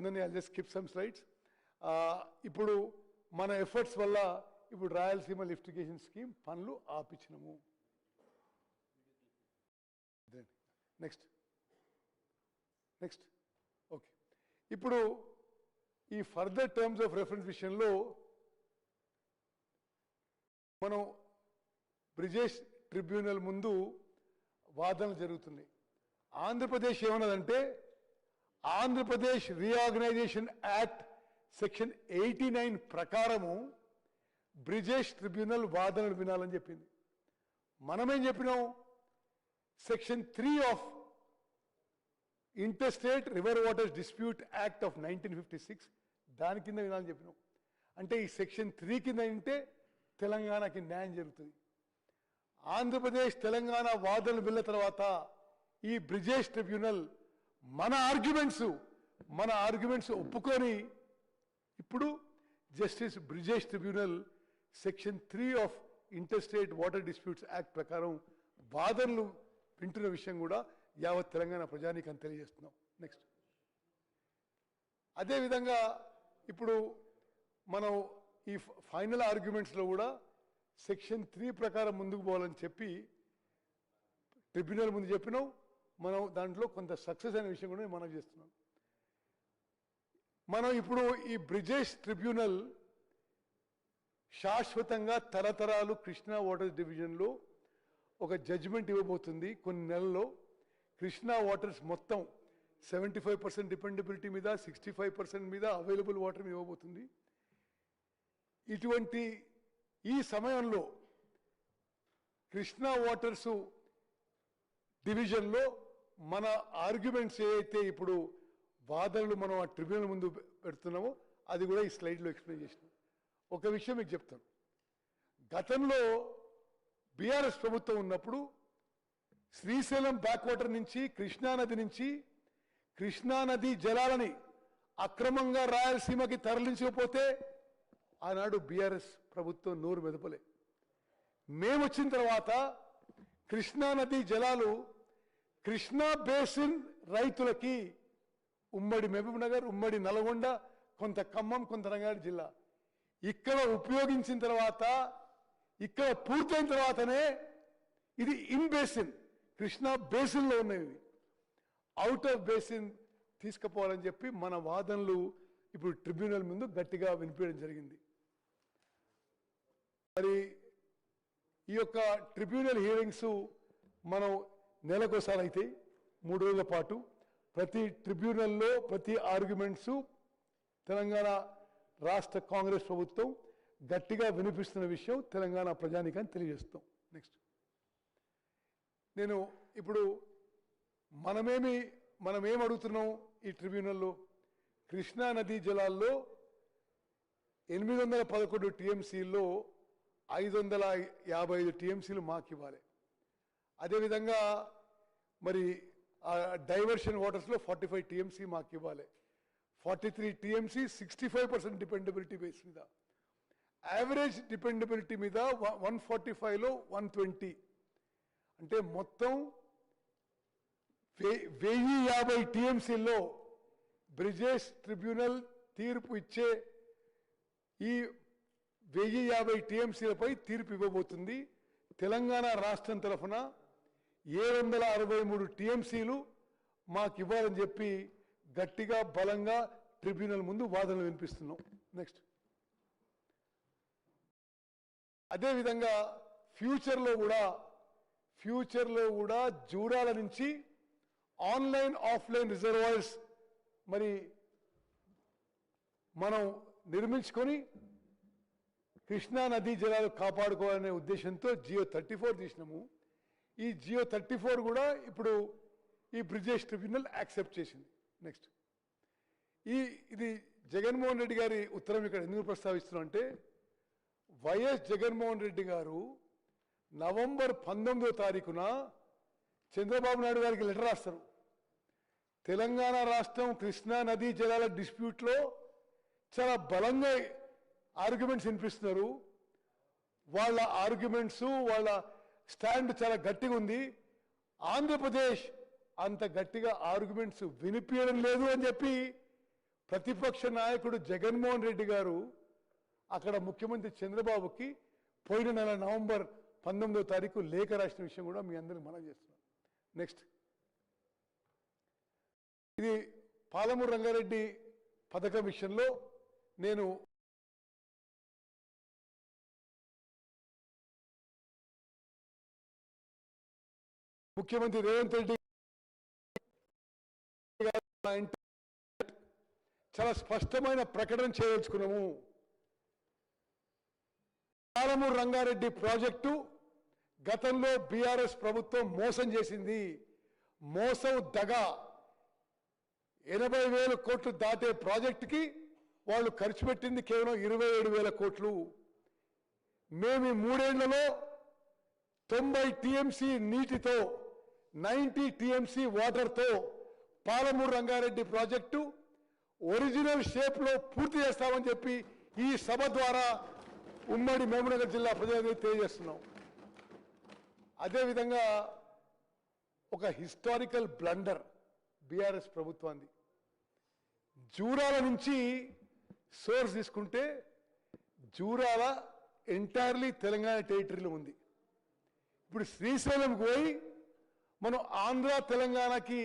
ఉందని I just skip some slides. ఇప్పుడు మన ఎఫర్ట్స్ వల్ల ఇప్పుడు రాయలసీమ లిఫ్టిగేషన్ స్కీమ్ పనులు ఆపించినము. Next okay. ఇప్పుడు ఈ ఫర్దర్ టర్మ్స్ ఆఫ్ రెఫరెన్స్ విషయంలో మనం బ్రిజేష్ ట్రిబ్యునల్ ముందు వాదనలు జరుగుతున్నాయి. Andhra Pradesh ఏమన్నదంటే Andhra Pradesh reorganisation act section 89 ప్రకారము బ్రిజేష్ ట్రిబ్యునల్ వాదనలు వినాలని చెప్పింది. మనమేం చెప్పినాం, section 3 of interstate river waters dispute act of 1956 దాని కింద వినాలని చెప్పినాం. అంటే ఈ సెక్షన్ 3 కింద వింటే తెలంగాణకి న్యాయం జరుగుతుంది. ఆంధ్రప్రదేశ్ తెలంగాణ వాదనలు విన్న తర్వాత ఈ బ్రిజేష్ ట్రిబ్యునల్ మన ఆర్గ్యుమెంట్స్ ఒప్పుకొని ఇప్పుడు justice Brijesh tribunal section 3 of interstate water disputes act ప్రకారం వాదనలు వింటున్న విషయం కూడా యావత్ తెలంగాణ ప్రజానీకం తెలియజేస్తున్నాం. నెక్స్ట్ అదేవిధంగా ఇప్పుడు మనం ఈ ఫైనల్ ఆర్గ్యుమెంట్స్లో కూడా సెక్షన్ 3 ప్రకారం ముందుకు పోవాలని చెప్పి ట్రిబ్యునల్ ముందు చెప్పినాం. మనం దాంట్లో కొంత సక్సెస్ అనే విషయం కూడా మనం చేస్తున్నాం. మనం ఇప్పుడు ఈ బ్రిజేష్ ట్రిబ్యునల్ శాశ్వతంగా తరతరాలు కృష్ణా వాటర్స్ డివిజన్లో ఒక జడ్జిమెంట్ ఇవ్వబోతుంది. కొన్ని నెలల్లో కృష్ణా వాటర్స్ మొత్తం 75% డిపెండబిలిటీ మీద 65% మీద అవైలబుల్ వాటర్ ఇవ్వబోతుంది. ఇటువంటి ఈ సమయంలో కృష్ణా వాటర్స్ డివిజన్లో మన ఆర్గ్యుమెంట్స్ ఏవైతే ఇప్పుడు వాదనలు మనం ఆ ట్రిబ్యునల్ ముందు పెడుతున్నామో అది కూడా ఈ స్లైడ్లో ఎక్స్ప్లెయిన్ చేసినాం. ఒక విషయం మీకు చెప్తాను. గతంలో బీఆర్ఎస్ ప్రభుత్వం ఉన్నప్పుడు శ్రీశైలం బ్యాక్ వాటర్ నుంచి కృష్ణానది నుంచి కృష్ణానది జలాలని అక్రమంగా రాయలసీమకి తరలించకపోతే ఆనాడు బీఆర్ఎస్ ప్రభుత్వం నోరు మెదపలే. మేము వచ్చిన తర్వాత కృష్ణానది జలాలు కృష్ణా బేసిన్ రైతులకి ఉమ్మడి మహబూబ్ నగర్, ఉమ్మడి నల్గొండ, కొంత ఖమ్మం, కొంత రంగారెడ్డి జిల్లా ఇక్కడ ఉపయోగించిన తర్వాత ఇక్కడ పూర్తయిన తర్వాతనే ఇది ఇన్ బేసిన్ కృష్ణా బేసిన్లో ఉన్నవి అవుట్ ఆఫ్ బేసిన్ తీసుకుపోవాలని చెప్పి మన వాదనలు ఇప్పుడు ట్రిబ్యునల్ ముందు గట్టిగా వినిపించడం జరిగింది. మరి ఈ యొక్క ట్రిబ్యునల్ హీరింగ్స్ మనం నెలకోసారి అయితే 3 రోజుల పాటు ప్రతి ట్రిబ్యునల్లో ప్రతి ఆర్గ్యుమెంట్స్ తెలంగాణ రాష్ట్ర కాంగ్రెస్ ప్రభుత్వం గట్టిగా వినిపిస్తున్న విషయం తెలంగాణ ప్రజానీకాన్ని తెలియజేస్తాం. నెక్స్ట్ నేను ఇప్పుడు మనమేం అడుగుతున్నాం ఈ ట్రిబ్యునల్లో, కృష్ణా నదీ జలాల్లో 811 టీఎంసీల్లో 555 టీఎంసీలు మాకు ఇవ్వాలి. అదేవిధంగా మరి డైవర్షన్ వాటర్స్లో 45 టీఎంసీ మాకు ఇవ్వాలి. 43 టీఎంసీ 65% డిపెండబిలిటీ బేస్ మీద, యావరేజ్ డిపెండబిలిటీ మీద 145లో 120 అంటే మొత్తం 1050 టీఎంసీల్లో బ్రిజేష్ ట్రిబ్యునల్ తీర్పు ఇచ్చే ఈ 1050 టీఎంసీలపై తీర్పు ఇవ్వబోతుంది. తెలంగాణ రాష్ట్రం తరఫున 763 టీఎంసీలు మాకు ఇవ్వాలని చెప్పి గట్టిగా బలంగా ట్రిబ్యునల్ ముందు వాదనలు వినిపిస్తున్నాం. నెక్స్ట్ అదేవిధంగా ఫ్యూచర్లో కూడా జూరాల నుంచి ఆన్లైన్ ఆఫ్లైన్ రిజర్వాయర్స్ మరి మనం నిర్మించుకొని కృష్ణా నదీ జలాలు కాపాడుకోవాలనే ఉద్దేశంతో జియో 34 తీసినాము. ఈ జియో 34 కూడా ఇప్పుడు ఈ బ్రిజేష్ ట్రిబ్యునల్ యాక్సెప్ట్ చేసింది. నెక్స్ట్ ఇది జగన్మోహన్ రెడ్డి గారి ఉత్తరం ఇక్కడ ఎందుకు ప్రస్తావిస్తున్నాం అంటే, వైఎస్ జగన్మోహన్ రెడ్డి గారు నవంబర్ 19వ తారీఖున చంద్రబాబు నాయుడు గారికి లెటర్ రాస్తారు. తెలంగాణ రాష్ట్రం కృష్ణా నదీ జలాల డిస్ప్యూట్లో చాలా బలంగా ఆర్గ్యుమెంట్స్ వినిపిస్తున్నారు. వాళ్ళ ఆర్గ్యుమెంట్స్ వాళ్ళ స్టాండ్ చాలా గట్టిగా ఉంది. ఆంధ్రప్రదేశ్ అంత గట్టిగా ఆర్గ్యుమెంట్స్ వినిపించడం లేదు అని చెప్పి ప్రతిపక్ష నాయకుడు జగన్మోహన్ రెడ్డి గారు అక్కడ ముఖ్యమంత్రి చంద్రబాబుకి పోయిన నెల నవంబర్ 19వ తారీఖు లేఖ రాసిన విషయం కూడా మీ అందరికి మనం చేస్తున్నాం. నెక్స్ట్, ఇది పాలమూరు రంగారెడ్డి పథకం విషయంలో నేను ముఖ్యమంత్రి రేవంత్ రెడ్డి చాలా స్పష్టమైన ప్రకటన చేయదలుచుకున్నాము. పాలమూరు రంగారెడ్డి ప్రాజెక్టు గతంలో బీఆర్ఎస్ ప్రభుత్వం మోసం చేసింది. మోసం దగ 80,000 కోట్లు దాటే ప్రాజెక్టుకి వాళ్ళు ఖర్చు పెట్టింది కేవలం 27,000 కోట్లు. మేము 3 ఏళ్లలో 90 టీఎంసీ నీటితో 90 టీఎంసీ వాటర్తో పాలమూరు రంగారెడ్డి ప్రాజెక్టు ఒరిజినల్ షేప్లో పూర్తి చేస్తామని చెప్పి ఈ సభ ద్వారా ఉమ్మడి మహబూబ్నగర్ జిల్లా ప్రజలకు తెలియజేస్తున్నాం. అదేవిధంగా ఒక హిస్టారికల్ బ్లండర్ బీఆర్ఎస్ ప్రభుత్వాన్ని. జూరాల నుంచి సోర్స్ తీసుకుంటే జూరాల ఎంటైర్లీ తెలంగాణ టెరిటరీలో ఉంది. ఇప్పుడు శ్రీశైలంకి పోయి మనం ఆంధ్ర తెలంగాణకి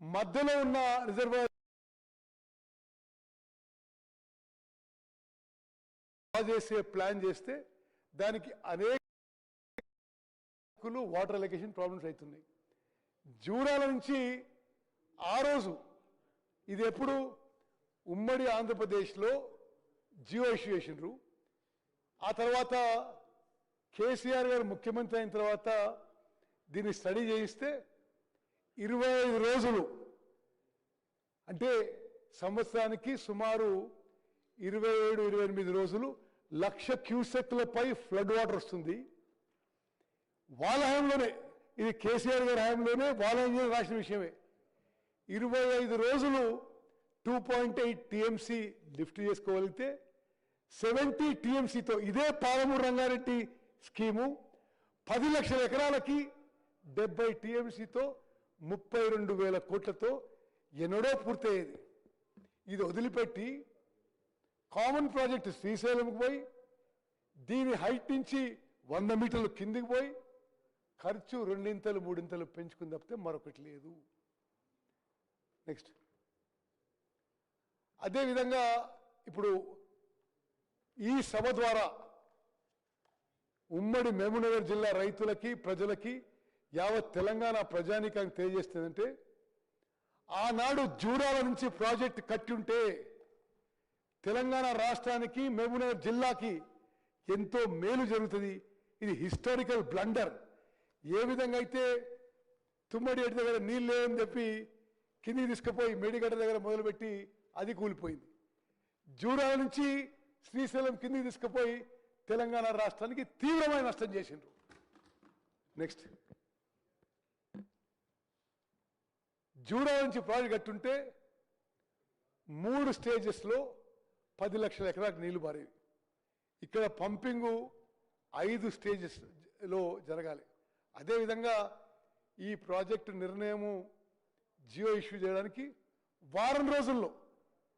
మధ్యలో ఉన్న రిజర్వాయర్ చేసే ప్లాన్ చేస్తే దానికి అనేక వాటర్ అలొకేషన్ ప్రాబ్లమ్స్ అవుతున్నాయి. జూరాల నుంచి ఆ రోజు ఇది ఎప్పుడు ఉమ్మడి ఆంధ్రప్రదేశ్లో జియో ఇష్యూ చేసిండ్రు. ఆ తర్వాత కేసీఆర్ గారు ముఖ్యమంత్రి అయిన తర్వాత దీన్ని స్టడీ చేయిస్తే 25 రోజులు అంటే సంవత్సరానికి సుమారు 27-28 రోజులు 1,00,000 క్యూసెక్లపై ఫ్లడ్ వాటర్ వస్తుంది. వాళ్ళ హయాంలోనే, ఇది కేసీఆర్ గారి హయాంలోనే వాళ్ళ ఇంజనీర్ రాసిన విషయమే. 25 రోజులు 2.8 టీఎంసీ లిఫ్ట్ చేసుకోగలిగితే 70 టీఎంసీతో ఇదే పాలమూరు రంగారెడ్డి స్కీము 10 లక్షల ఎకరాలకి 70 టీఎంసీతో 32,000 కోట్లతో ఎన్నడో పూర్తయ్యేది. ఇది వదిలిపెట్టి కామన్ ప్రాజెక్ట్ శ్రీశైలంకి పోయి దీని హైట్ నుంచి 100 మీటర్లు కిందికి పోయి ఖర్చు 2-3 పెంచుకుని తప్పితే మరొకటి లేదు. నెక్స్ట్, అదేవిధంగా ఇప్పుడు ఈ సభ ద్వారా ఉమ్మడి మహబూబ్నగర్ జిల్లా రైతులకి ప్రజలకి యావత్ తెలంగాణ ప్రజానీకానికి తెలియజేస్తుందంటే ఆనాడు జూరాల నుంచి ప్రాజెక్టు కట్టి ఉంటే తెలంగాణ రాష్ట్రానికి మహబూబ్నగర్ జిల్లాకి ఎంతో మేలు జరుగుతుంది. ఇది హిస్టారికల్ బ్లండర్. ఏ విధంగా అయితే తుమ్మడి ఎడ్డి దగ్గర నీళ్ళు లేవని చెప్పి కిందికి తీసుకుపోయి మేడిగడ్డ దగ్గర మొదలుపెట్టి అది కూలిపోయింది. జూరాల నుంచి శ్రీశైలం కిందికి తీసుకుపోయి తెలంగాణ రాష్ట్రానికి తీవ్రమైన నష్టం చేసిండ్రు. నెక్స్ట్, జూరాల నుంచి ప్రాజెక్ట్ కట్టుంటే 3 స్టేజెస్లో 10 లక్షల ఎకరాలకు నీళ్లు పారేవి. ఇక్కడ పంపింగు 5 స్టేజెస్లో జరగాలి. అదేవిధంగా ఈ ప్రాజెక్టు నిర్ణయము జియో ఇష్యూ చేయడానికి వారం రోజుల్లో